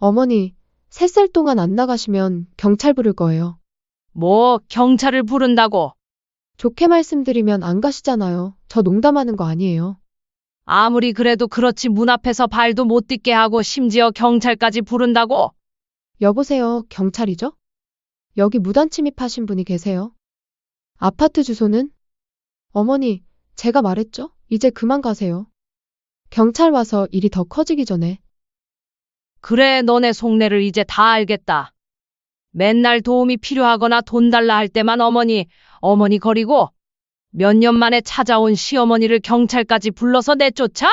어머니, 3살 동안 안 나가시면 경찰 부를 거예요. 뭐 경찰을 부른다고? 좋게 말씀드리면 안 가시잖아요. 저 농담하는 거 아니에요. 아무리 그래도 그렇지 문 앞에서 발도 못 딛게 하고 심지어 경찰까지 부른다고? 여보세요, 경찰이죠? 여기 무단 침입하신 분이 계세요. 아파트 주소는? 어머니, 제가 말했죠? 이제 그만 가세요. 경찰 와서 일이 더 커지기 전에. 그래, 너네 속내를 이제 다 알겠다. 맨날 도움이 필요하거나 돈 달라 할 때만 어머니 거리고 몇 년 만에 찾아온 시어머니를 경찰까지 불러서 내쫓아?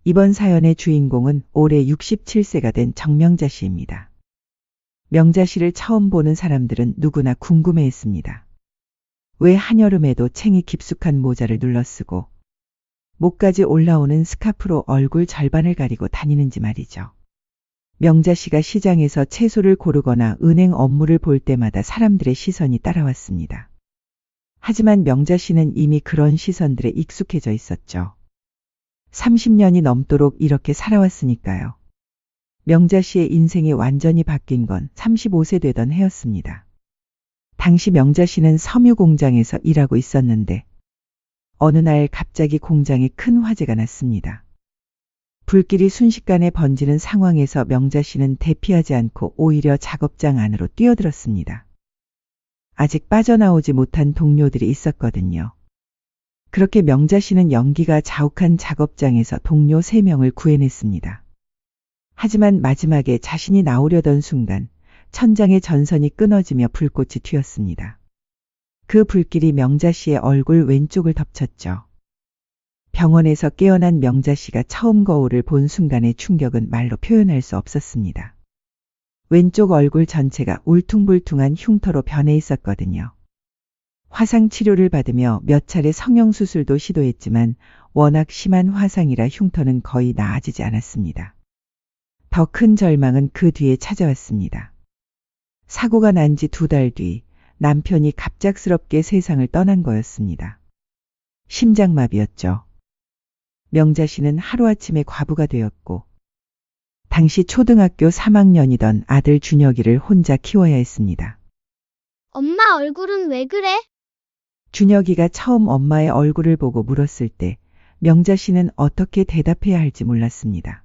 이번 사연의 주인공은 올해 67세가 된 정명자 씨입니다. 명자 씨를 처음 보는 사람들은 누구나 궁금해했습니다. 왜 한여름에도 챙이 깊숙한 모자를 눌러쓰고 목까지 올라오는 스카프로 얼굴 절반을 가리고 다니는지 말이죠. 명자 씨가 시장에서 채소를 고르거나 은행 업무를 볼 때마다 사람들의 시선이 따라왔습니다. 하지만 명자 씨는 이미 그런 시선들에 익숙해져 있었죠. 30년이 넘도록 이렇게 살아왔으니까요. 명자 씨의 인생이 완전히 바뀐 건 35세 되던 해였습니다. 당시 명자 씨는 섬유 공장에서 일하고 있었는데 어느 날 갑자기 공장에 큰 화재가 났습니다. 불길이 순식간에 번지는 상황에서 명자 씨는 대피하지 않고 오히려 작업장 안으로 뛰어들었습니다. 아직 빠져나오지 못한 동료들이 있었거든요. 그렇게 명자 씨는 연기가 자욱한 작업장에서 동료 3명을 구해냈습니다. 하지만 마지막에 자신이 나오려던 순간 천장의 전선이 끊어지며 불꽃이 튀었습니다. 그 불길이 명자 씨의 얼굴 왼쪽을 덮쳤죠. 병원에서 깨어난 명자 씨가 처음 거울을 본 순간의 충격은 말로 표현할 수 없었습니다. 왼쪽 얼굴 전체가 울퉁불퉁한 흉터로 변해 있었거든요. 화상 치료를 받으며 몇 차례 성형수술도 시도했지만 워낙 심한 화상이라 흉터는 거의 나아지지 않았습니다. 더 큰 절망은 그 뒤에 찾아왔습니다. 사고가 난 지 2달 뒤 남편이 갑작스럽게 세상을 떠난 거였습니다. 심장마비였죠. 명자 씨는 하루아침에 과부가 되었고 당시 초등학교 3학년이던 아들 준혁이를 혼자 키워야 했습니다. 엄마 얼굴은 왜 그래? 준혁이가 처음 엄마의 얼굴을 보고 물었을 때 명자 씨는 어떻게 대답해야 할지 몰랐습니다.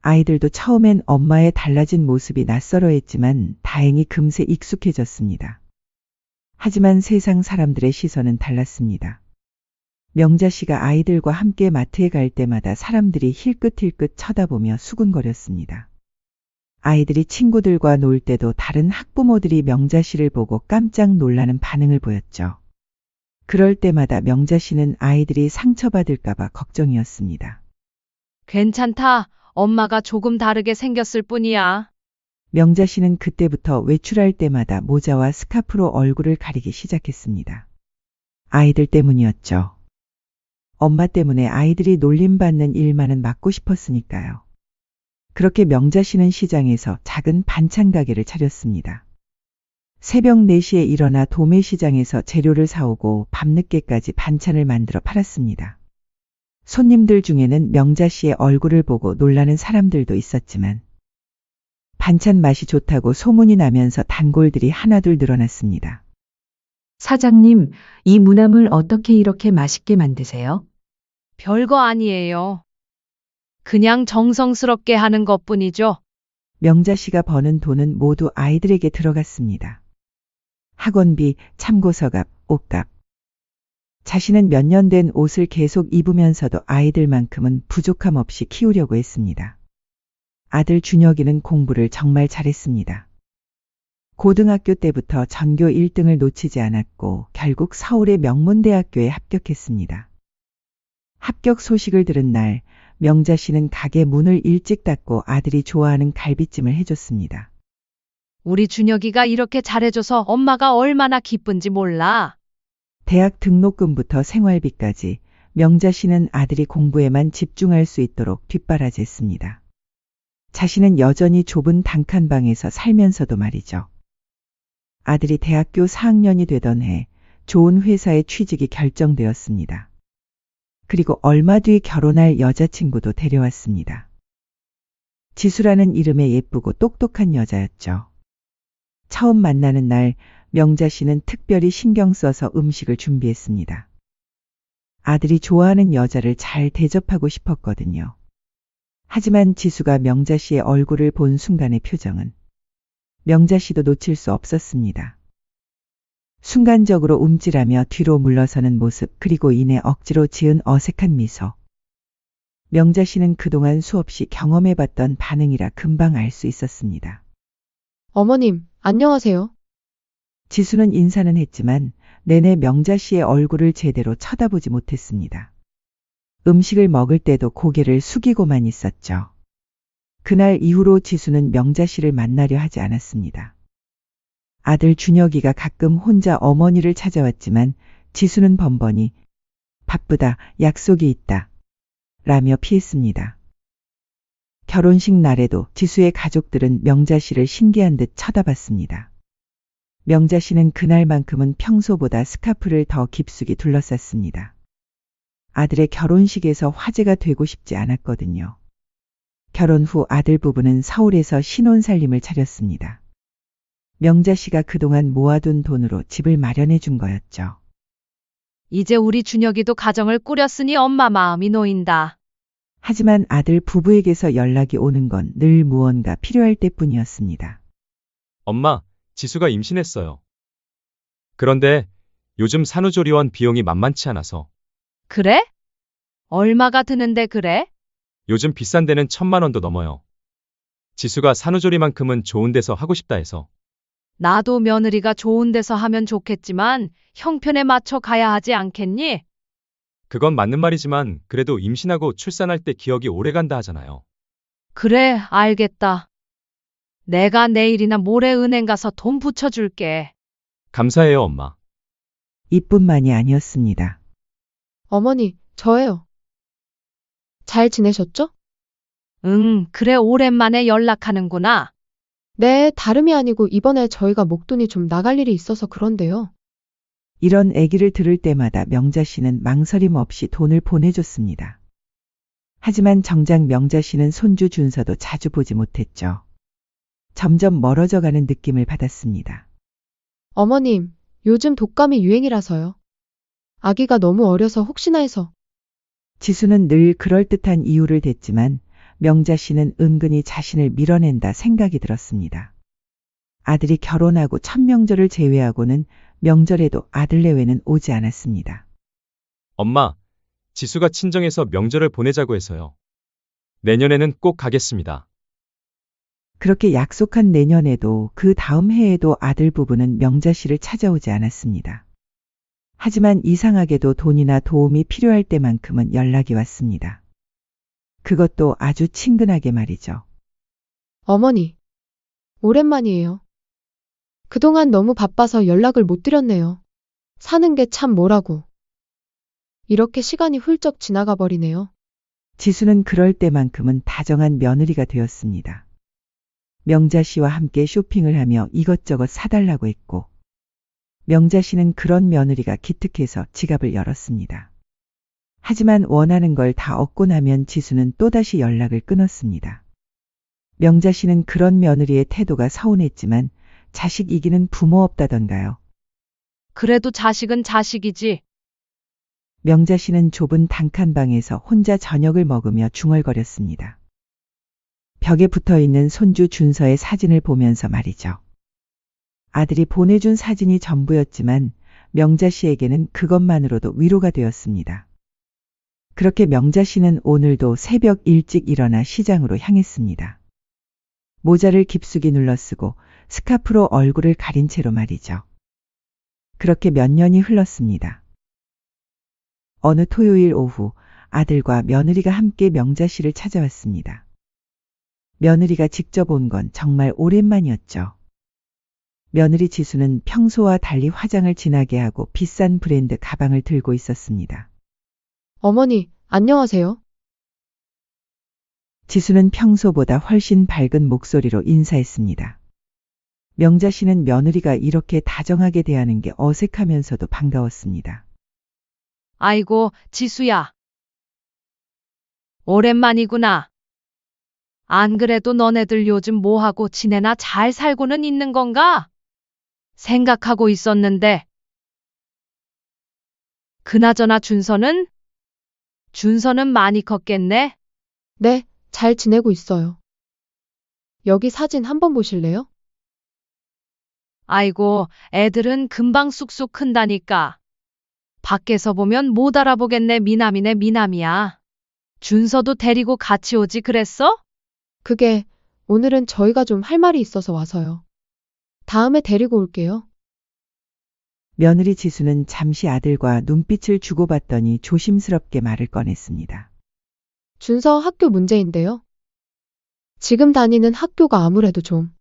아이들도 처음엔 엄마의 달라진 모습이 낯설어했지만 다행히 금세 익숙해졌습니다. 하지만 세상 사람들의 시선은 달랐습니다. 명자 씨가 아이들과 함께 마트에 갈 때마다 사람들이 힐끗힐끗 쳐다보며 수군거렸습니다. 아이들이 친구들과 놀 때도 다른 학부모들이 명자 씨를 보고 깜짝 놀라는 반응을 보였죠. 그럴 때마다 명자 씨는 아이들이 상처받을까봐 걱정이었습니다. 괜찮다. 엄마가 조금 다르게 생겼을 뿐이야. 명자 씨는 그때부터 외출할 때마다 모자와 스카프로 얼굴을 가리기 시작했습니다. 아이들 때문이었죠. 엄마 때문에 아이들이 놀림받는 일만은 막고 싶었으니까요. 그렇게 명자 씨는 시장에서 작은 반찬 가게를 차렸습니다. 새벽 4시에 일어나 도매시장에서 재료를 사오고 밤늦게까지 반찬을 만들어 팔았습니다. 손님들 중에는 명자 씨의 얼굴을 보고 놀라는 사람들도 있었지만 반찬 맛이 좋다고 소문이 나면서 단골들이 하나둘 늘어났습니다. 사장님, 이 무나물 어떻게 이렇게 맛있게 만드세요? 별거 아니에요. 그냥 정성스럽게 하는 것뿐이죠. 명자 씨가 버는 돈은 모두 아이들에게 들어갔습니다. 학원비, 참고서갑, 옷값. 자신은 몇 년 된 옷을 계속 입으면서도 아이들만큼은 부족함 없이 키우려고 했습니다. 아들 준혁이는 공부를 정말 잘했습니다. 고등학교 때부터 전교 1등을 놓치지 않았고 결국 서울의 명문대학교에 합격했습니다. 합격 소식을 들은 날 명자 씨는 가게 문을 일찍 닫고 아들이 좋아하는 갈비찜을 해줬습니다. 우리 준혁이가 이렇게 잘해줘서 엄마가 얼마나 기쁜지 몰라. 대학 등록금부터 생활비까지 명자 씨는 아들이 공부에만 집중할 수 있도록 뒷바라지했습니다. 자신은 여전히 좁은 단칸방에서 살면서도 말이죠. 아들이 대학교 4학년이 되던 해 좋은 회사에 취직이 결정되었습니다. 그리고 얼마 뒤 결혼할 여자친구도 데려왔습니다. 지수라는 이름의 예쁘고 똑똑한 여자였죠. 처음 만나는 날 명자 씨는 특별히 신경 써서 음식을 준비했습니다. 아들이 좋아하는 여자를 잘 대접하고 싶었거든요. 하지만 지수가 명자 씨의 얼굴을 본 순간의 표정은 명자 씨도 놓칠 수 없었습니다. 순간적으로 움찔하며 뒤로 물러서는 모습, 그리고 이내 억지로 지은 어색한 미소. 명자 씨는 그동안 수없이 경험해봤던 반응이라 금방 알 수 있었습니다. 어머님, 안녕하세요. 지수는 인사는 했지만 내내 명자 씨의 얼굴을 제대로 쳐다보지 못했습니다. 음식을 먹을 때도 고개를 숙이고만 있었죠. 그날 이후로 지수는 명자 씨를 만나려 하지 않았습니다. 아들 준혁이가 가끔 혼자 어머니를 찾아왔지만 지수는 번번이 바쁘다, 약속이 있다 라며 피했습니다. 결혼식 날에도 지수의 가족들은 명자 씨를 신기한 듯 쳐다봤습니다. 명자 씨는 그날만큼은 평소보다 스카프를 더 깊숙이 둘러쌌습니다. 아들의 결혼식에서 화제가 되고 싶지 않았거든요. 결혼 후 아들 부부는 서울에서 신혼살림을 차렸습니다. 명자 씨가 그동안 모아둔 돈으로 집을 마련해 준 거였죠. 이제 우리 준혁이도 가정을 꾸렸으니 엄마 마음이 놓인다. 하지만 아들 부부에게서 연락이 오는 건 늘 무언가 필요할 때뿐이었습니다. 엄마, 지수가 임신했어요. 그런데 요즘 산후조리원 비용이 만만치 않아서 그래? 얼마가 드는데 그래? 요즘 비싼 데는 1,000만 원도 넘어요. 지수가 산후조리만큼은 좋은 데서 하고 싶다 해서. 나도 며느리가 좋은 데서 하면 좋겠지만 형편에 맞춰 가야 하지 않겠니? 그건 맞는 말이지만 그래도 임신하고 출산할 때 기억이 오래 간다 하잖아요. 그래, 알겠다. 내가 내일이나 모레 은행 가서 돈 붙여줄게. 감사해요, 엄마. 이뿐만이 아니었습니다. 어머니, 저예요. 잘 지내셨죠? 응, 그래, 오랜만에 연락하는구나. 네, 다름이 아니고 이번에 저희가 목돈이 좀 나갈 일이 있어서 그런데요. 이런 얘기를 들을 때마다 명자 씨는 망설임 없이 돈을 보내줬습니다. 하지만 정작 명자 씨는 손주 준서도 자주 보지 못했죠. 점점 멀어져가는 느낌을 받았습니다. 어머님, 요즘 독감이 유행이라서요. 아기가 너무 어려서 혹시나 해서. 지수는 늘 그럴듯한 이유를 댔지만 명자 씨는 은근히 자신을 밀어낸다 생각이 들었습니다. 아들이 결혼하고 첫 명절을 제외하고는 명절에도 아들 내외는 오지 않았습니다. 엄마, 지수가 친정에서 명절을 보내자고 해서요. 내년에는 꼭 가겠습니다. 그렇게 약속한 내년에도 그 다음 해에도 아들 부부는 명자 씨를 찾아오지 않았습니다. 하지만 이상하게도 돈이나 도움이 필요할 때만큼은 연락이 왔습니다. 그것도 아주 친근하게 말이죠. 어머니, 오랜만이에요. 그동안 너무 바빠서 연락을 못 드렸네요. 사는 게 참 뭐라고. 이렇게 시간이 훌쩍 지나가 버리네요. 지수는 그럴 때만큼은 다정한 며느리가 되었습니다. 명자 씨와 함께 쇼핑을 하며 이것저것 사달라고 했고, 명자 씨는 그런 며느리가 기특해서 지갑을 열었습니다. 하지만 원하는 걸 다 얻고 나면 지수는 또다시 연락을 끊었습니다. 명자 씨는 그런 며느리의 태도가 서운했지만 자식 이기는 부모 없다던가요. 그래도 자식은 자식이지. 명자 씨는 좁은 단칸방에서 혼자 저녁을 먹으며 중얼거렸습니다. 벽에 붙어있는 손주 준서의 사진을 보면서 말이죠. 아들이 보내준 사진이 전부였지만 명자 씨에게는 그것만으로도 위로가 되었습니다. 그렇게 명자 씨는 오늘도 새벽 일찍 일어나 시장으로 향했습니다. 모자를 깊숙이 눌러쓰고 스카프로 얼굴을 가린 채로 말이죠. 그렇게 몇 년이 흘렀습니다. 어느 토요일 오후 아들과 며느리가 함께 명자 씨를 찾아왔습니다. 며느리가 직접 온 건 정말 오랜만이었죠. 며느리 지수는 평소와 달리 화장을 진하게 하고 비싼 브랜드 가방을 들고 있었습니다. 어머니, 안녕하세요. 지수는 평소보다 훨씬 밝은 목소리로 인사했습니다. 명자 씨는 며느리가 이렇게 다정하게 대하는 게 어색하면서도 반가웠습니다. 아이고, 지수야. 오랜만이구나. 안 그래도 너네들 요즘 뭐하고 지내나 잘 살고는 있는 건가? 생각하고 있었는데. 그나저나 준서는? 준서는 많이 컸겠네? 네, 잘 지내고 있어요. 여기 사진 한번 보실래요? 아이고, 애들은 금방 쑥쑥 큰다니까. 밖에서 보면 못 알아보겠네. 미남이네, 미남이야. 준서도 데리고 같이 오지 그랬어? 그게 오늘은 저희가 좀 할 말이 있어서 와서요. 다음에 데리고 올게요. 며느리 지수는 잠시 아들과 눈빛을 주고받더니 조심스럽게 말을 꺼냈습니다. 준서 학교 문제인데요. 지금 다니는 학교가 아무래도 좀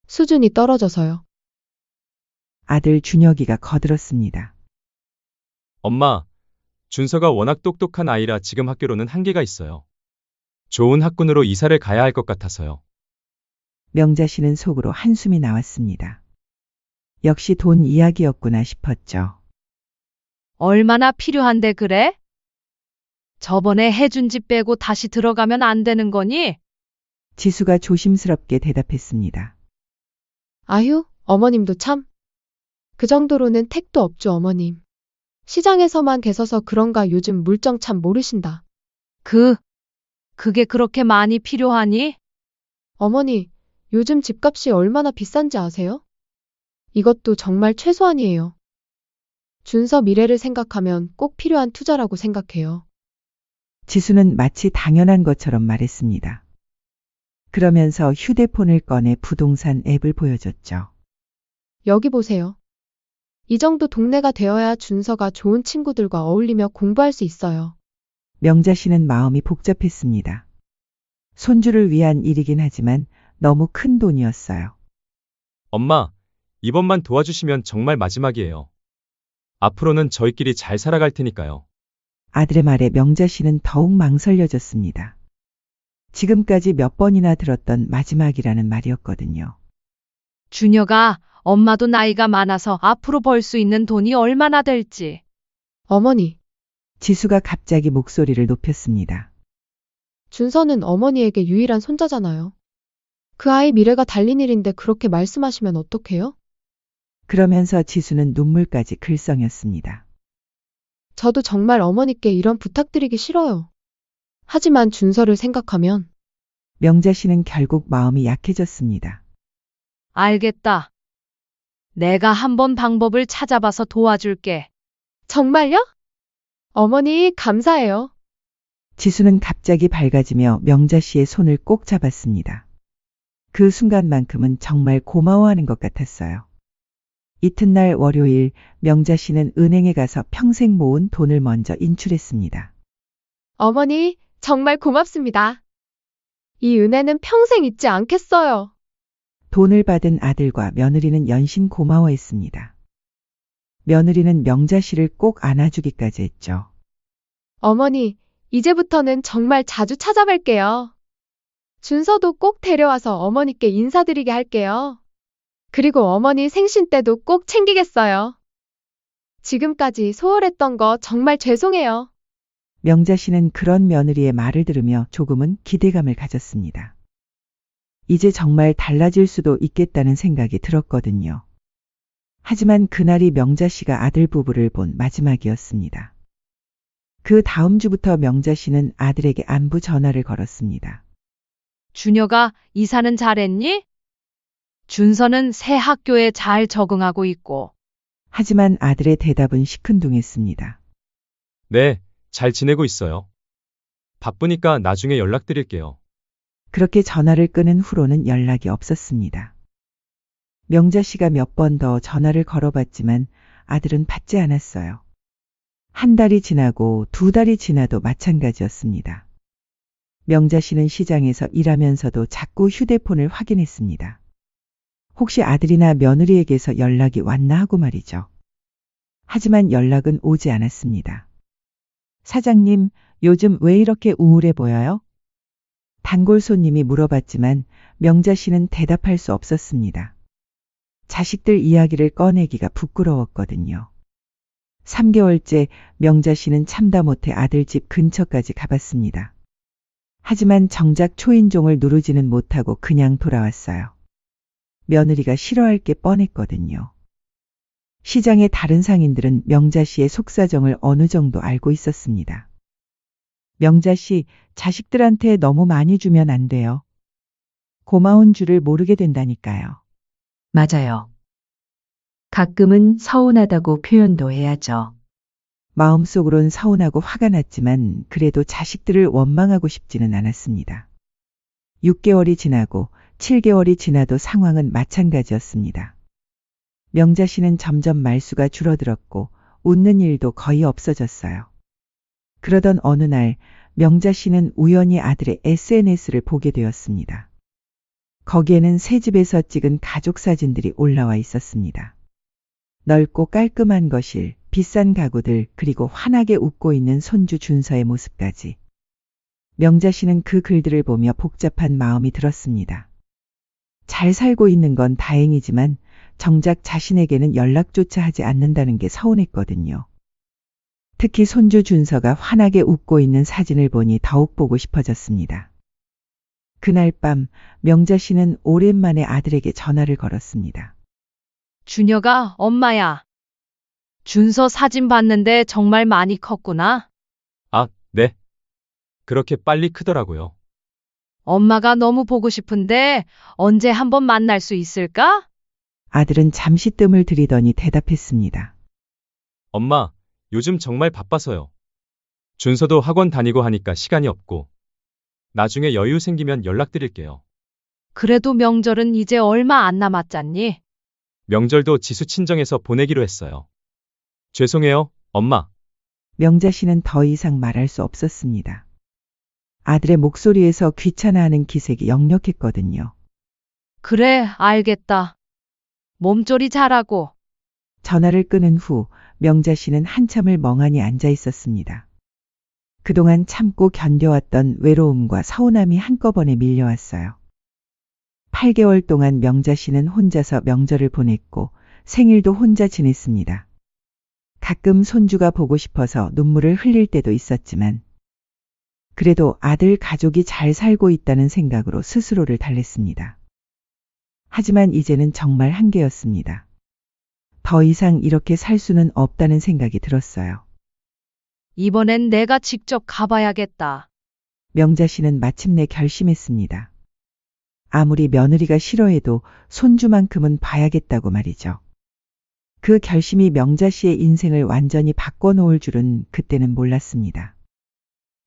수준이 떨어져서요. 아들 준혁이가 거들었습니다. 엄마, 준서가 워낙 똑똑한 아이라 지금 학교로는 한계가 있어요. 좋은 학군으로 이사를 가야 할 것 같아서요. 명자 씨는 속으로 한숨이 나왔습니다. 역시 돈 이야기였구나 싶었죠. 얼마나 필요한데 그래? 저번에 해준 집 빼고 다시 들어가면 안 되는 거니? 지수가 조심스럽게 대답했습니다. 아휴, 어머님도 참. 그 정도로는 택도 없죠, 어머님. 시장에서만 계셔서 그런가 요즘 물정 참 모르신다. 그게 그렇게 많이 필요하니? 어머니, 요즘 집값이 얼마나 비싼지 아세요? 이것도 정말 최소한이에요. 준서 미래를 생각하면 꼭 필요한 투자라고 생각해요. 지수는 마치 당연한 것처럼 말했습니다. 그러면서 휴대폰을 꺼내 부동산 앱을 보여줬죠. 여기 보세요. 이 정도 동네가 되어야 준서가 좋은 친구들과 어울리며 공부할 수 있어요. 명자 씨는 마음이 복잡했습니다. 손주를 위한 일이긴 하지만 너무 큰 돈이었어요. 엄마, 이번만 도와주시면 정말 마지막이에요. 앞으로는 저희끼리 잘 살아갈 테니까요. 아들의 말에 명자 씨는 더욱 망설여졌습니다. 지금까지 몇 번이나 들었던 마지막이라는 말이었거든요. 준혁아, 엄마도 나이가 많아서 앞으로 벌 수 있는 돈이 얼마나 될지. 어머니, 지수가 갑자기 목소리를 높였습니다. 준서는 어머니에게 유일한 손자잖아요. 그 아이 미래가 달린 일인데 그렇게 말씀하시면 어떡해요? 그러면서 지수는 눈물까지 글썽였습니다. 저도 정말 어머니께 이런 부탁드리기 싫어요. 하지만 준서를 생각하면 명자 씨는 결국 마음이 약해졌습니다. 알겠다. 내가 한번 방법을 찾아봐서 도와줄게. 정말요? 어머니, 감사해요. 지수는 갑자기 밝아지며 명자 씨의 손을 꼭 잡았습니다. 그 순간만큼은 정말 고마워하는 것 같았어요. 이튿날 월요일 명자 씨는 은행에 가서 평생 모은 돈을 먼저 인출했습니다. 어머니, 정말 고맙습니다. 이 은혜는 평생 잊지 않겠어요. 돈을 받은 아들과 며느리는 연신 고마워했습니다. 며느리는 명자 씨를 꼭 안아주기까지 했죠. 어머니, 이제부터는 정말 자주 찾아뵐게요. 준서도 꼭 데려와서 어머니께 인사드리게 할게요. 그리고 어머니 생신 때도 꼭 챙기겠어요. 지금까지 소홀했던 거 정말 죄송해요. 명자 씨는 그런 며느리의 말을 들으며 조금은 기대감을 가졌습니다. 이제 정말 달라질 수도 있겠다는 생각이 들었거든요. 하지만 그날이 명자 씨가 아들 부부를 본 마지막이었습니다. 그 다음 주부터 명자 씨는 아들에게 안부 전화를 걸었습니다. 준혁아, 이사는 잘했니? 준서는 새 학교에 잘 적응하고 있고. 하지만 아들의 대답은 시큰둥했습니다. 네, 잘 지내고 있어요. 바쁘니까 나중에 연락드릴게요. 그렇게 전화를 끊은 후로는 연락이 없었습니다. 명자 씨가 몇 번 더 전화를 걸어봤지만 아들은 받지 않았어요. 한 달이 지나고 두 달이 지나도 마찬가지였습니다. 명자 씨는 시장에서 일하면서도 자꾸 휴대폰을 확인했습니다. 혹시 아들이나 며느리에게서 연락이 왔나 하고 말이죠. 하지만 연락은 오지 않았습니다. 사장님, 요즘 왜 이렇게 우울해 보여요? 단골 손님이 물어봤지만 명자 씨는 대답할 수 없었습니다. 자식들 이야기를 꺼내기가 부끄러웠거든요. 3개월째 명자 씨는 참다 못해 아들 집 근처까지 가봤습니다. 하지만 정작 초인종을 누르지는 못하고 그냥 돌아왔어요. 며느리가 싫어할 게 뻔했거든요. 시장의 다른 상인들은 명자 씨의 속사정을 어느 정도 알고 있었습니다. 명자 씨, 자식들한테 너무 많이 주면 안 돼요. 고마운 줄을 모르게 된다니까요. 맞아요. 가끔은 서운하다고 표현도 해야죠. 마음속으론 서운하고 화가 났지만 그래도 자식들을 원망하고 싶지는 않았습니다. 6개월이 지나고 7개월이 지나도 상황은 마찬가지였습니다. 명자 씨는 점점 말수가 줄어들었고 웃는 일도 거의 없어졌어요. 그러던 어느 날 명자 씨는 우연히 아들의 SNS를 보게 되었습니다. 거기에는 새 집에서 찍은 가족 사진들이 올라와 있었습니다. 넓고 깔끔한 거실, 비싼 가구들, 그리고 환하게 웃고 있는 손주 준서의 모습까지. 명자 씨는 그 글들을 보며 복잡한 마음이 들었습니다. 잘 살고 있는 건 다행이지만 정작 자신에게는 연락조차 하지 않는다는 게 서운했거든요. 특히 손주 준서가 환하게 웃고 있는 사진을 보니 더욱 보고 싶어졌습니다. 그날 밤 명자 씨는 오랜만에 아들에게 전화를 걸었습니다. 준혁아, 엄마야. 준서 사진 봤는데 정말 많이 컸구나. 아, 네. 그렇게 빨리 크더라고요. 엄마가 너무 보고 싶은데 언제 한번 만날 수 있을까? 아들은 잠시 뜸을 들이더니 대답했습니다. 엄마, 요즘 정말 바빠서요. 준서도 학원 다니고 하니까 시간이 없고. 나중에 여유 생기면 연락드릴게요. 그래도 명절은 이제 얼마 안 남았잖니? 명절도 지수 친정에서 보내기로 했어요. 죄송해요, 엄마. 명자 씨는 더 이상 말할 수 없었습니다. 아들의 목소리에서 귀찮아하는 기색이 역력했거든요. 그래, 알겠다. 몸조리 잘하고. 전화를 끊은 후 명자 씨는 한참을 멍하니 앉아 있었습니다. 그동안 참고 견뎌왔던 외로움과 서운함이 한꺼번에 밀려왔어요. 8개월 동안 명자 씨는 혼자서 명절을 보냈고 생일도 혼자 지냈습니다. 가끔 손주가 보고 싶어서 눈물을 흘릴 때도 있었지만 그래도 아들 가족이 잘 살고 있다는 생각으로 스스로를 달랬습니다. 하지만 이제는 정말 한계였습니다. 더 이상 이렇게 살 수는 없다는 생각이 들었어요. 이번엔 내가 직접 가봐야겠다. 명자 씨는 마침내 결심했습니다. 아무리 며느리가 싫어해도 손주만큼은 봐야겠다고 말이죠. 그 결심이 명자 씨의 인생을 완전히 바꿔놓을 줄은 그때는 몰랐습니다.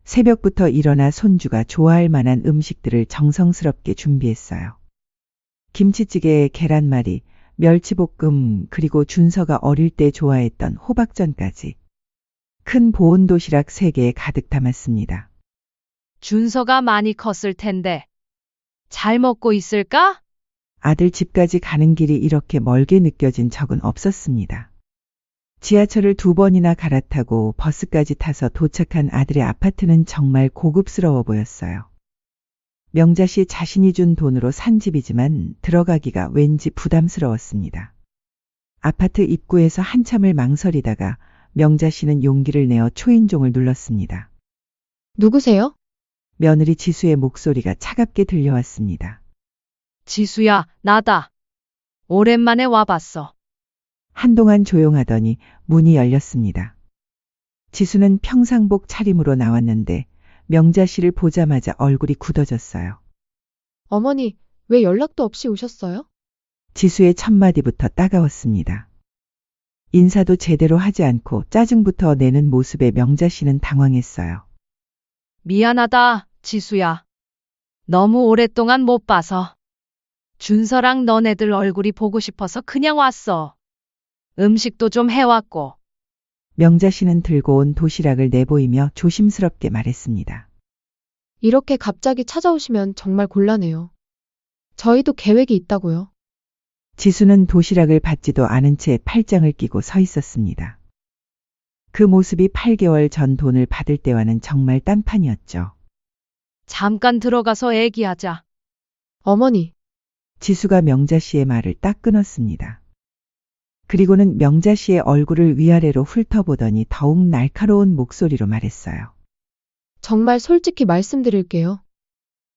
새벽부터 일어나 손주가 좋아할 만한 음식들을 정성스럽게 준비했어요. 김치찌개에 계란말이, 멸치볶음, 그리고 준서가 어릴 때 좋아했던 호박전까지. 큰 보온 도시락 3개에 가득 담았습니다. 준서가 많이 컸을 텐데. 잘 먹고 있을까? 아들 집까지 가는 길이 이렇게 멀게 느껴진 적은 없었습니다. 지하철을 2번이나 갈아타고 버스까지 타서 도착한 아들의 아파트는 정말 고급스러워 보였어요. 명자 씨 자신이 준 돈으로 산 집이지만 들어가기가 왠지 부담스러웠습니다. 아파트 입구에서 한참을 망설이다가 명자 씨는 용기를 내어 초인종을 눌렀습니다. 누구세요? 며느리 지수의 목소리가 차갑게 들려왔습니다. 지수야, 나다. 오랜만에 와봤어. 한동안 조용하더니 문이 열렸습니다. 지수는 평상복 차림으로 나왔는데 명자 씨를 보자마자 얼굴이 굳어졌어요. 어머니, 왜 연락도 없이 오셨어요? 지수의 첫마디부터 따가웠습니다. 인사도 제대로 하지 않고 짜증부터 내는 모습에 명자 씨는 당황했어요. 미안하다, 지수야. 너무 오랫동안 못 봐서. 준서랑 너네들 얼굴이 보고 싶어서 그냥 왔어. 음식도 좀 해왔고. 명자 씨는 들고 온 도시락을 내보이며 조심스럽게 말했습니다. 이렇게 갑자기 찾아오시면 정말 곤란해요. 저희도 계획이 있다고요. 지수는 도시락을 받지도 않은 채 팔짱을 끼고 서 있었습니다. 그 모습이 8개월 전 돈을 받을 때와는 정말 딴판이었죠. 잠깐 들어가서 얘기하자. 어머니, 지수가 명자 씨의 말을 딱 끊었습니다. 그리고는 명자 씨의 얼굴을 위아래로 훑어보더니 더욱 날카로운 목소리로 말했어요. 정말 솔직히 말씀드릴게요.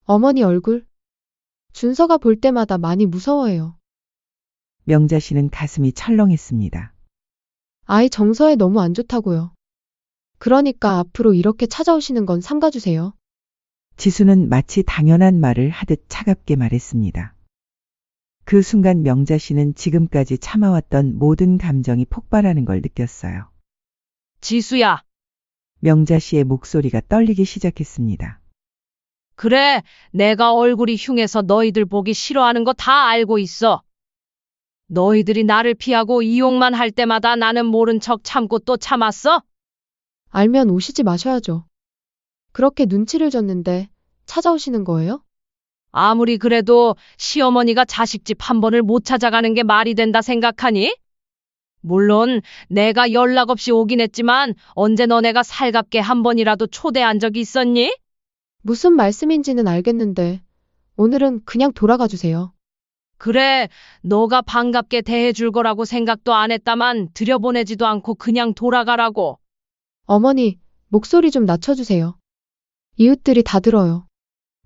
어머니 얼굴. 준서가 볼 때마다 많이 무서워해요. 명자 씨는 가슴이 철렁했습니다. 아이 정서에 너무 안 좋다고요. 그러니까 앞으로 이렇게 찾아오시는 건 삼가주세요. 지수는 마치 당연한 말을 하듯 차갑게 말했습니다. 그 순간 명자 씨는 지금까지 참아왔던 모든 감정이 폭발하는 걸 느꼈어요. 지수야, 명자 씨의 목소리가 떨리기 시작했습니다. 그래, 내가 얼굴이 흉해서 너희들 보기 싫어하는 거 다 알고 있어. 너희들이 나를 피하고 이용만 할 때마다 나는 모른 척 참고 또 참았어? 알면 오시지 마셔야죠. 그렇게 눈치를 줬는데 찾아오시는 거예요? 아무리 그래도 시어머니가 자식 집 한 번을 못 찾아가는 게 말이 된다 생각하니? 물론 내가 연락 없이 오긴 했지만 언제 너네가 살갑게 한 번이라도 초대한 적이 있었니? 무슨 말씀인지는 알겠는데 오늘은 그냥 돌아가 주세요. 그래, 너가 반갑게 대해줄 거라고 생각도 안 했다만 들여보내지도 않고 그냥 돌아가라고. 어머니, 목소리 좀 낮춰주세요. 이웃들이 다 들어요.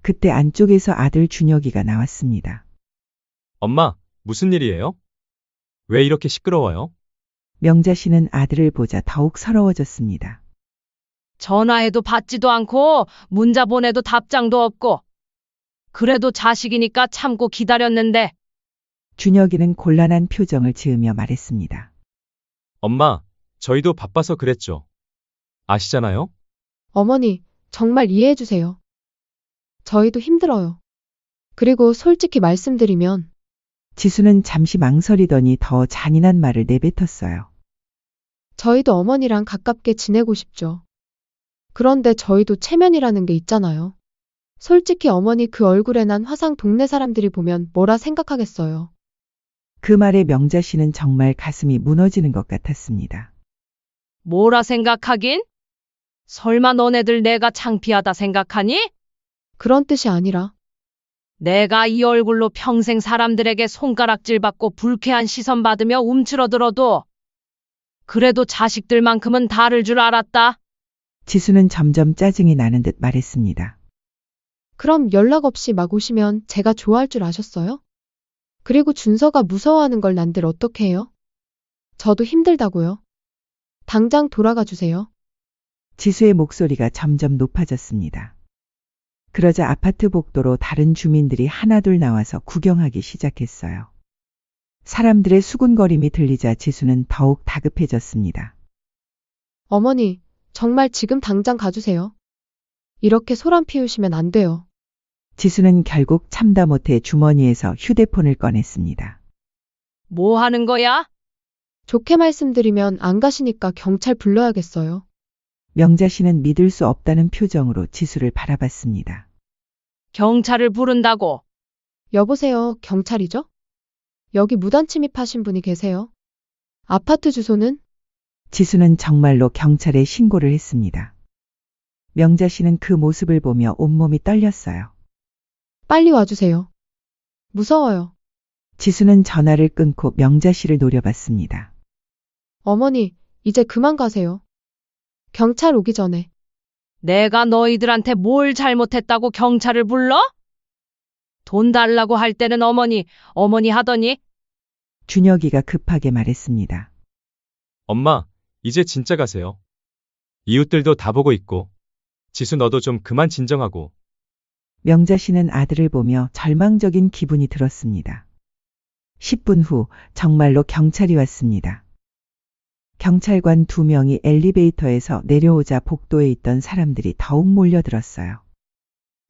그때 안쪽에서 아들 준혁이가 나왔습니다. 엄마, 무슨 일이에요? 왜 이렇게 시끄러워요? 명자 씨는 아들을 보자 더욱 서러워졌습니다. 전화해도 받지도 않고 문자 보내도 답장도 없고. 그래도 자식이니까 참고 기다렸는데. 준혁이는 곤란한 표정을 지으며 말했습니다. 엄마, 저희도 바빠서 그랬죠. 아시잖아요? 어머니, 정말 이해해주세요. 저희도 힘들어요. 그리고 솔직히 말씀드리면 지수는 잠시 망설이더니 더 잔인한 말을 내뱉었어요. 저희도 어머니랑 가깝게 지내고 싶죠. 그런데 저희도 체면이라는 게 있잖아요. 솔직히 어머니 그 얼굴에 난 화상 동네 사람들이 보면 뭐라 생각하겠어요. 그 말에 명자 씨는 정말 가슴이 무너지는 것 같았습니다. 뭐라 생각하긴? 설마 너네들 내가 창피하다 생각하니? 그런 뜻이 아니라 내가 이 얼굴로 평생 사람들에게 손가락질 받고 불쾌한 시선 받으며 움츠러들어도 그래도 자식들만큼은 다를 줄 알았다. 지수는 점점 짜증이 나는 듯 말했습니다. 그럼 연락 없이 막 오시면 제가 좋아할 줄 아셨어요? 그리고 준서가 무서워하는 걸 난들 어떻게 해요? 저도 힘들다고요. 당장 돌아가 주세요. 지수의 목소리가 점점 높아졌습니다. 그러자 아파트 복도로 다른 주민들이 하나둘 나와서 구경하기 시작했어요. 사람들의 수군거림이 들리자 지수는 더욱 다급해졌습니다. 어머니, 정말 지금 당장 가주세요. 이렇게 소란 피우시면 안 돼요. 지수는 결국 참다 못해 주머니에서 휴대폰을 꺼냈습니다. 뭐 하는 거야? 좋게 말씀드리면 안 가시니까 경찰 불러야겠어요. 명자 씨는 믿을 수 없다는 표정으로 지수를 바라봤습니다. 경찰을 부른다고. 여보세요, 경찰이죠? 여기 무단 침입하신 분이 계세요. 아파트 주소는? 지수는 정말로 경찰에 신고를 했습니다. 명자 씨는 그 모습을 보며 온몸이 떨렸어요. 빨리 와주세요. 무서워요. 지수는 전화를 끊고 명자 씨를 노려봤습니다. 어머니, 이제 그만 가세요. 경찰 오기 전에. 내가 너희들한테 뭘 잘못했다고 경찰을 불러? 돈 달라고 할 때는 어머니 하더니 준혁이가 급하게 말했습니다. 엄마, 이제 진짜 가세요. 이웃들도 다 보고 있고. 지수 너도 좀 그만 진정하고. 명자 씨는 아들을 보며 절망적인 기분이 들었습니다. 10분 후 정말로 경찰이 왔습니다. 경찰관 2명이 엘리베이터에서 내려오자 복도에 있던 사람들이 더욱 몰려들었어요.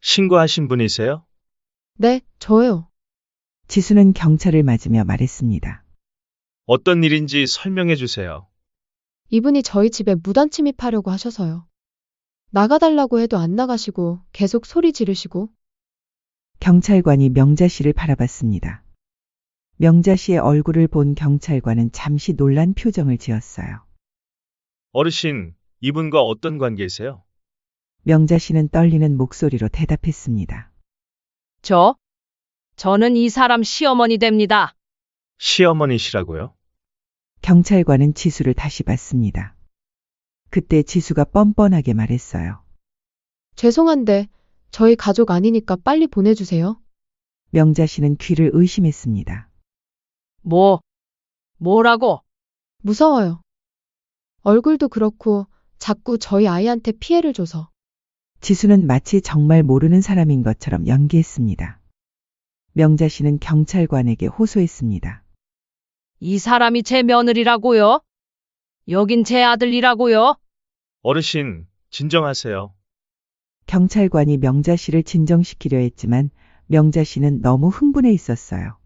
신고하신 분이세요? 네, 저요. 지수는 경찰을 맞으며 말했습니다. 어떤 일인지 설명해 주세요. 이분이 저희 집에 무단 침입하려고 하셔서요. 나가달라고 해도 안 나가시고 계속 소리 지르시고. 경찰관이 명자 씨를 바라봤습니다. 명자 씨의 얼굴을 본 경찰관은 잠시 놀란 표정을 지었어요. 어르신, 이분과 어떤 관계세요? 명자 씨는 떨리는 목소리로 대답했습니다. 저는 이 사람 시어머니 됩니다. 시어머니시라고요? 경찰관은 지수를 다시 봤습니다. 그때 지수가 뻔뻔하게 말했어요. 죄송한데 저희 가족 아니니까 빨리 보내주세요. 명자 씨는 귀를 의심했습니다. 뭐라고? 무서워요. 얼굴도 그렇고 자꾸 저희 아이한테 피해를 줘서. 지수는 마치 정말 모르는 사람인 것처럼 연기했습니다. 명자 씨는 경찰관에게 호소했습니다. 이 사람이 제 며느리라고요? 여긴 제 아들이라고요? 어르신, 진정하세요. 경찰관이 명자 씨를 진정시키려 했지만 명자 씨는 너무 흥분해 있었어요.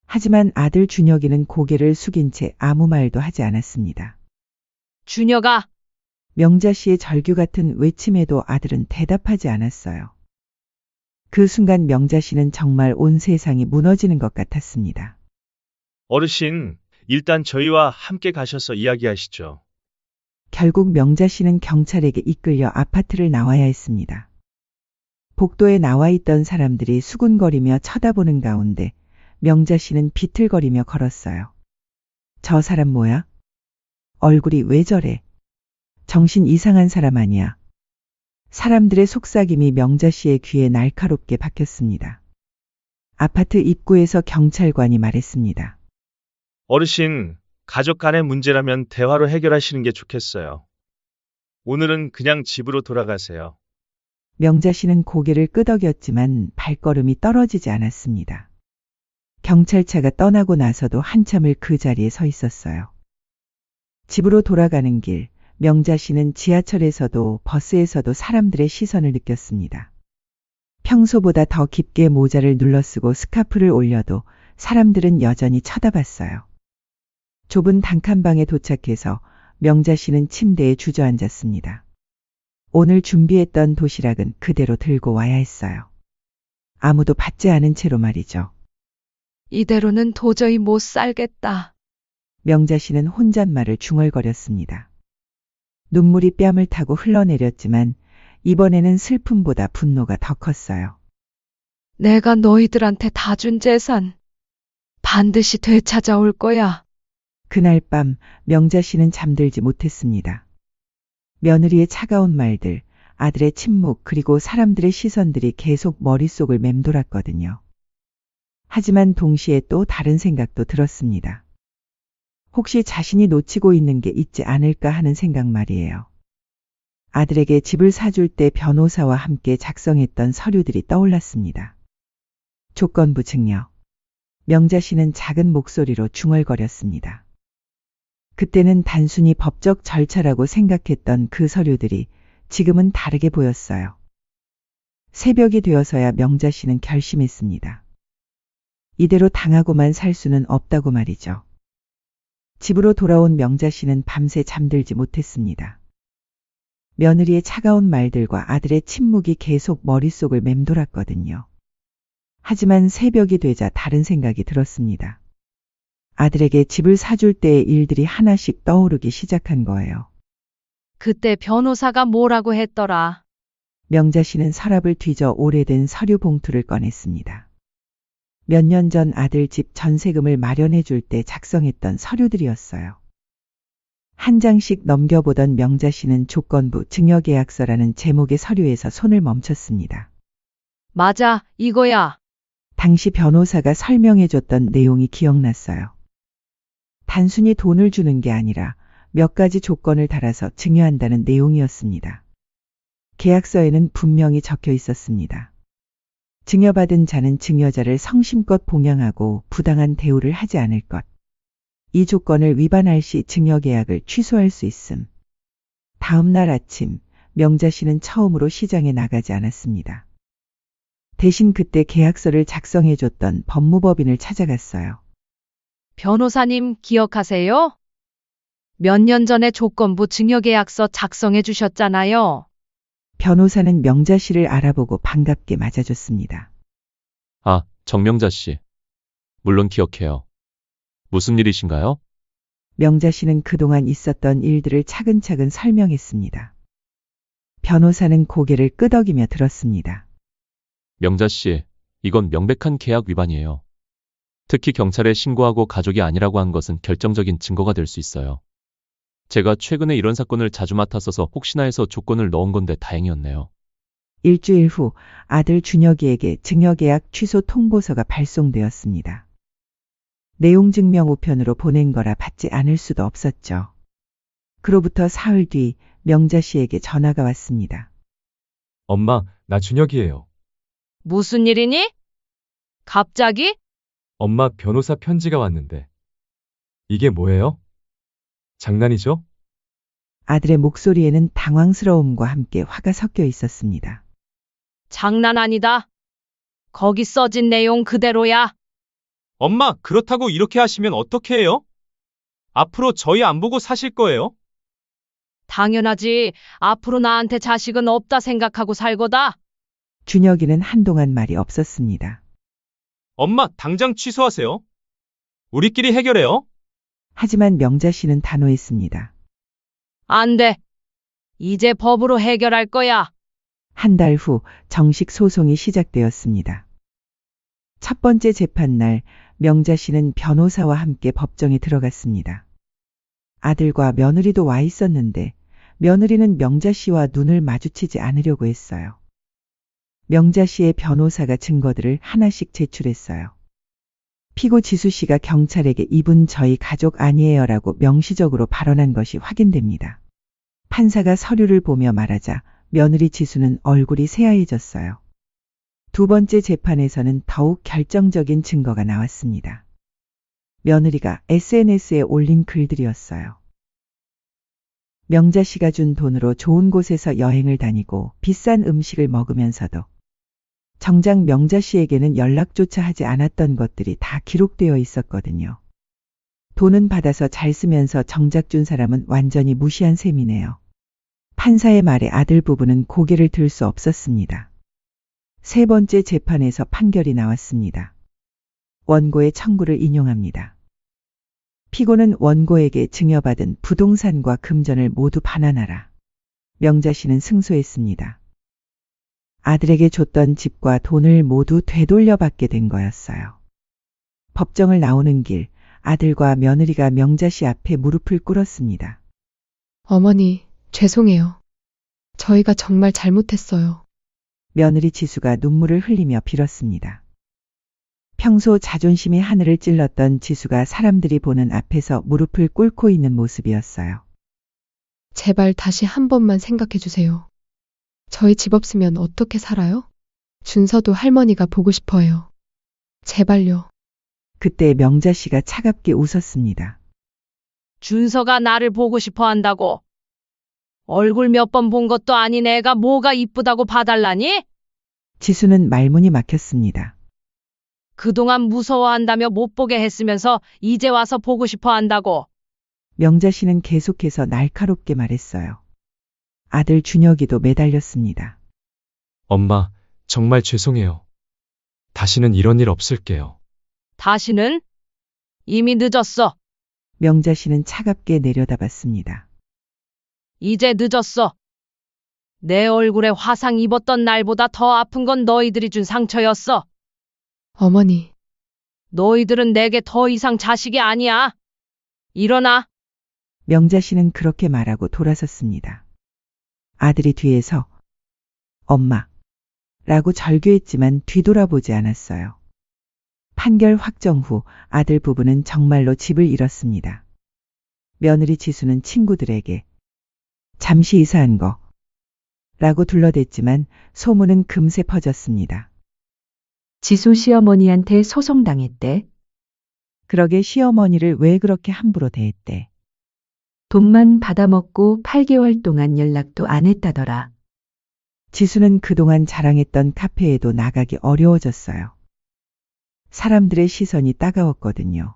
하지만 아들 준혁이는 고개를 숙인 채 아무 말도 하지 않았습니다. 준혁아, 명자 씨의 절규 같은 외침에도 아들은 대답하지 않았어요. 그 순간 명자 씨는 정말 온 세상이 무너지는 것 같았습니다. 어르신, 일단 저희와 함께 가셔서 이야기하시죠. 결국 명자 씨는 경찰에게 이끌려 아파트를 나와야 했습니다. 복도에 나와 있던 사람들이 수군거리며 쳐다보는 가운데 명자 씨는 비틀거리며 걸었어요. 저 사람 뭐야? 얼굴이 왜 저래? 정신 이상한 사람 아니야? 사람들의 속삭임이 명자 씨의 귀에 날카롭게 박혔습니다. 아파트 입구에서 경찰관이 말했습니다. 어르신, 가족 간의 문제라면 대화로 해결하시는 게 좋겠어요. 오늘은 그냥 집으로 돌아가세요. 명자 씨는 고개를 끄덕였지만 발걸음이 떨어지지 않았습니다. 경찰차가 떠나고 나서도 한참을 그 자리에 서 있었어요. 집으로 돌아가는 길, 명자 씨는 지하철에서도 버스에서도 사람들의 시선을 느꼈습니다. 평소보다 더 깊게 모자를 눌러쓰고 스카프를 올려도 사람들은 여전히 쳐다봤어요. 좁은 단칸방에 도착해서 명자 씨는 침대에 주저앉았습니다. 오늘 준비했던 도시락은 그대로 들고 와야 했어요. 아무도 받지 않은 채로 말이죠. 이대로는 도저히 못 살겠다. 명자 씨는 혼잣말을 중얼거렸습니다. 눈물이 뺨을 타고 흘러내렸지만 이번에는 슬픔보다 분노가 더 컸어요. 내가 너희들한테 다 준 재산 반드시 되찾아올 거야. 그날 밤 명자 씨는 잠들지 못했습니다. 며느리의 차가운 말들, 아들의 침묵, 그리고 사람들의 시선들이 계속 머릿속을 맴돌았거든요. 하지만 동시에 또 다른 생각도 들었습니다. 혹시 자신이 놓치고 있는 게 있지 않을까 하는 생각 말이에요. 아들에게 집을 사줄 때 변호사와 함께 작성했던 서류들이 떠올랐습니다. 조건부 증여. 명자 씨는 작은 목소리로 중얼거렸습니다. 그때는 단순히 법적 절차라고 생각했던 그 서류들이 지금은 다르게 보였어요. 새벽이 되어서야 명자 씨는 결심했습니다. 이대로 당하고만 살 수는 없다고 말이죠. 집으로 돌아온 명자 씨는 밤새 잠들지 못했습니다. 며느리의 차가운 말들과 아들의 침묵이 계속 머릿속을 맴돌았거든요. 하지만 새벽이 되자 다른 생각이 들었습니다. 아들에게 집을 사줄 때의 일들이 하나씩 떠오르기 시작한 거예요. 그때 변호사가 뭐라고 했더라. 명자 씨는 서랍을 뒤져 오래된 서류 봉투를 꺼냈습니다. 몇 년 전 아들 집 전세금을 마련해 줄 때 작성했던 서류들이었어요. 한 장씩 넘겨보던 명자 씨는 조건부 증여계약서라는 제목의 서류에서 손을 멈췄습니다. 맞아, 이거야. 당시 변호사가 설명해줬던 내용이 기억났어요. 단순히 돈을 주는 게 아니라 몇 가지 조건을 달아서 증여한다는 내용이었습니다. 계약서에는 분명히 적혀 있었습니다. 증여받은 자는 증여자를 성심껏 봉양하고 부당한 대우를 하지 않을 것. 이 조건을 위반할 시 증여계약을 취소할 수 있음. 다음 날 아침, 명자 씨는 처음으로 시장에 나가지 않았습니다. 대신 그때 계약서를 작성해줬던 법무법인을 찾아갔어요. 변호사님 기억하세요? 몇 년 전에 조건부 증여계약서 작성해 주셨잖아요. 변호사는 명자 씨를 알아보고 반갑게 맞아줬습니다. 아, 정명자 씨. 물론 기억해요. 무슨 일이신가요? 명자 씨는 그동안 있었던 일들을 차근차근 설명했습니다. 변호사는 고개를 끄덕이며 들었습니다. 명자 씨, 이건 명백한 계약 위반이에요. 특히 경찰에 신고하고 가족이 아니라고 한 것은 결정적인 증거가 될 수 있어요. 제가 최근에 이런 사건을 자주 맡았어서 혹시나 해서 조건을 넣은 건데 다행이었네요. 일주일 후 아들 준혁이에게 증여계약 취소 통보서가 발송되었습니다. 내용 증명 우편으로 보낸 거라 받지 않을 수도 없었죠. 그로부터 사흘 뒤 명자 씨에게 전화가 왔습니다. 엄마, 나 준혁이에요. 무슨 일이니? 갑자기? 엄마 변호사 편지가 왔는데. 이게 뭐예요? 장난이죠? 아들의 목소리에는 당황스러움과 함께 화가 섞여 있었습니다. 장난 아니다. 거기 써진 내용 그대로야. 엄마, 그렇다고 이렇게 하시면 어떻게 해요? 앞으로 저희 안 보고 사실 거예요? 당연하지. 앞으로 나한테 자식은 없다 생각하고 살 거다. 준혁이는 한동안 말이 없었습니다. 엄마, 당장 취소하세요. 우리끼리 해결해요. 하지만 명자 씨는 단호했습니다. 안 돼. 이제 법으로 해결할 거야. 한 달 후 정식 소송이 시작되었습니다. 첫 번째 재판날 명자 씨는 변호사와 함께 법정에 들어갔습니다. 아들과 며느리도 와 있었는데 며느리는 명자 씨와 눈을 마주치지 않으려고 했어요. 명자 씨의 변호사가 증거들을 하나씩 제출했어요. 피고 지수 씨가 경찰에게 이분 저희 가족 아니에요라고 명시적으로 발언한 것이 확인됩니다. 판사가 서류를 보며 말하자 며느리 지수는 얼굴이 새하얘졌어요. 두 번째 재판에서는 더욱 결정적인 증거가 나왔습니다. 며느리가 SNS에 올린 글들이었어요. 명자 씨가 준 돈으로 좋은 곳에서 여행을 다니고 비싼 음식을 먹으면서도 정작 명자 씨에게는 연락조차 하지 않았던 것들이 다 기록되어 있었거든요. 돈은 받아서 잘 쓰면서 정작 준 사람은 완전히 무시한 셈이네요. 판사의 말에 아들 부부는 고개를 들 수 없었습니다. 세 번째 재판에서 판결이 나왔습니다. 원고의 청구를 인용합니다. 피고는 원고에게 증여받은 부동산과 금전을 모두 반환하라. 명자 씨는 승소했습니다. 아들에게 줬던 집과 돈을 모두 되돌려받게 된 거였어요. 법정을 나오는 길, 아들과 며느리가 명자 씨 앞에 무릎을 꿇었습니다. 어머니, 죄송해요. 저희가 정말 잘못했어요. 며느리 지수가 눈물을 흘리며 빌었습니다. 평소 자존심이 하늘을 찔렀던 지수가 사람들이 보는 앞에서 무릎을 꿇고 있는 모습이었어요. 제발 다시 한 번만 생각해 주세요. 저희 집 없으면 어떻게 살아요? 준서도 할머니가 보고 싶어요. 제발요. 그때 명자 씨가 차갑게 웃었습니다. 준서가 나를 보고 싶어 한다고. 얼굴 몇 번 본 것도 아닌 애가 뭐가 이쁘다고 봐달라니? 지수는 말문이 막혔습니다. 그동안 무서워한다며 못 보게 했으면서 이제 와서 보고 싶어 한다고. 명자 씨는 계속해서 날카롭게 말했어요. 아들 준혁이도 매달렸습니다. 엄마, 정말 죄송해요. 다시는 이런 일 없을게요. 다시는? 이미 늦었어. 명자 씨는 차갑게 내려다봤습니다. 이제 늦었어. 내 얼굴에 화상 입었던 날보다 더 아픈 건 너희들이 준 상처였어. 어머니, 너희들은 내게 더 이상 자식이 아니야. 일어나. 명자 씨는 그렇게 말하고 돌아섰습니다. 아들이 뒤에서 엄마 라고 절규했지만 뒤돌아보지 않았어요. 판결 확정 후 아들 부부는 정말로 집을 잃었습니다. 며느리 지수는 친구들에게 잠시 이사한 거 라고 둘러댔지만 소문은 금세 퍼졌습니다. 지수 시어머니한테 소송당했대. 그러게 시어머니를 왜 그렇게 함부로 대했대. 돈만 받아먹고 8개월 동안 연락도 안 했다더라. 지수는 그동안 자랑했던 카페에도 나가기 어려워졌어요. 사람들의 시선이 따가웠거든요.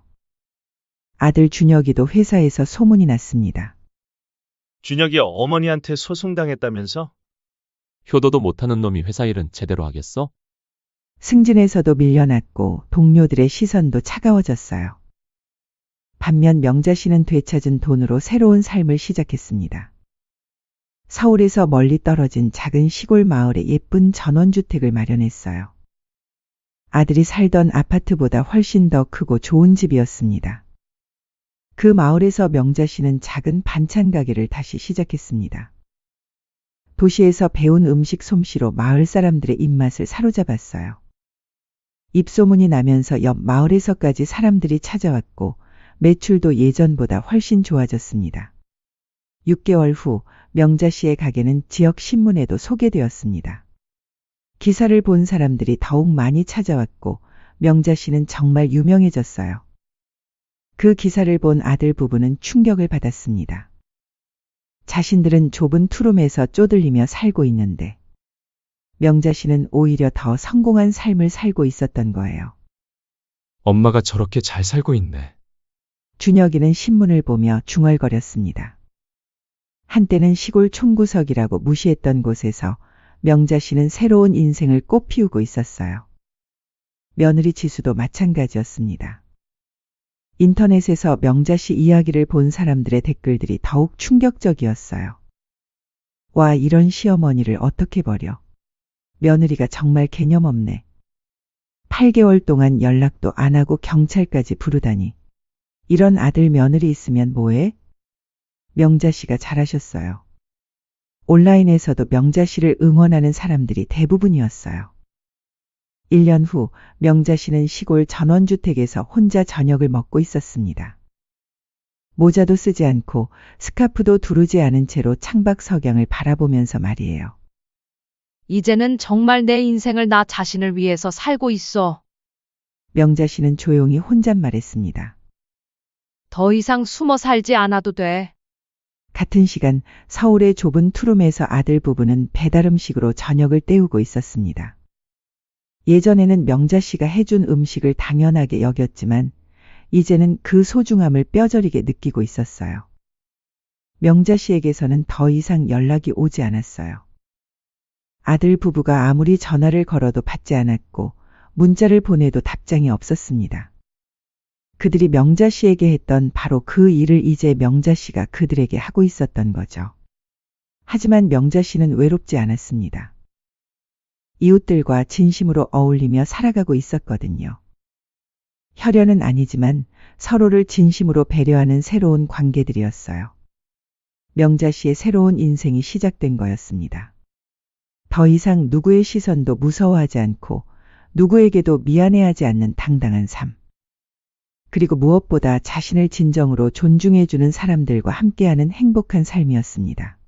아들 준혁이도 회사에서 소문이 났습니다. 준혁이 어머니한테 소송당했다면서? 효도도 못하는 놈이 회사 일은 제대로 하겠어? 승진에서도 밀려났고 동료들의 시선도 차가워졌어요. 반면 명자 씨는 되찾은 돈으로 새로운 삶을 시작했습니다. 서울에서 멀리 떨어진 작은 시골 마을에 예쁜 전원주택을 마련했어요. 아들이 살던 아파트보다 훨씬 더 크고 좋은 집이었습니다. 그 마을에서 명자 씨는 작은 반찬 가게를 다시 시작했습니다. 도시에서 배운 음식 솜씨로 마을 사람들의 입맛을 사로잡았어요. 입소문이 나면서 옆 마을에서까지 사람들이 찾아왔고 매출도 예전보다 훨씬 좋아졌습니다. 6개월 후 명자 씨의 가게는 지역 신문에도 소개되었습니다. 기사를 본 사람들이 더욱 많이 찾아왔고 명자 씨는 정말 유명해졌어요. 그 기사를 본 아들 부부는 충격을 받았습니다. 자신들은 좁은 투룸에서 쪼들리며 살고 있는데 명자 씨는 오히려 더 성공한 삶을 살고 있었던 거예요. 엄마가 저렇게 잘 살고 있네. 준혁이는 신문을 보며 중얼거렸습니다. 한때는 시골 총구석이라고 무시했던 곳에서 명자 씨는 새로운 인생을 꽃피우고 있었어요. 며느리 지수도 마찬가지였습니다. 인터넷에서 명자 씨 이야기를 본 사람들의 댓글들이 더욱 충격적이었어요. 와, 이런 시어머니를 어떻게 버려. 며느리가 정말 개념 없네. 8개월 동안 연락도 안 하고 경찰까지 부르다니. 이런 아들 며느리 있으면 뭐해? 명자 씨가 잘하셨어요. 온라인에서도 명자 씨를 응원하는 사람들이 대부분이었어요. 1년 후 명자 씨는 시골 전원주택에서 혼자 저녁을 먹고 있었습니다. 모자도 쓰지 않고 스카프도 두르지 않은 채로 창밖 석양을 바라보면서 말이에요. 이제는 정말 내 인생을 나 자신을 위해서 살고 있어. 명자 씨는 조용히 혼잣말했습니다. 더 이상 숨어 살지 않아도 돼. 같은 시간 서울의 좁은 투룸에서 아들 부부는 배달 음식으로 저녁을 때우고 있었습니다. 예전에는 명자 씨가 해준 음식을 당연하게 여겼지만 이제는 그 소중함을 뼈저리게 느끼고 있었어요. 명자 씨에게서는 더 이상 연락이 오지 않았어요. 아들 부부가 아무리 전화를 걸어도 받지 않았고 문자를 보내도 답장이 없었습니다. 그들이 명자 씨에게 했던 바로 그 일을 이제 명자 씨가 그들에게 하고 있었던 거죠. 하지만 명자 씨는 외롭지 않았습니다. 이웃들과 진심으로 어울리며 살아가고 있었거든요. 혈연은 아니지만 서로를 진심으로 배려하는 새로운 관계들이었어요. 명자 씨의 새로운 인생이 시작된 거였습니다. 더 이상 누구의 시선도 무서워하지 않고 누구에게도 미안해하지 않는 당당한 삶. 그리고 무엇보다 자신을 진정으로 존중해주는 사람들과 함께하는 행복한 삶이었습니다.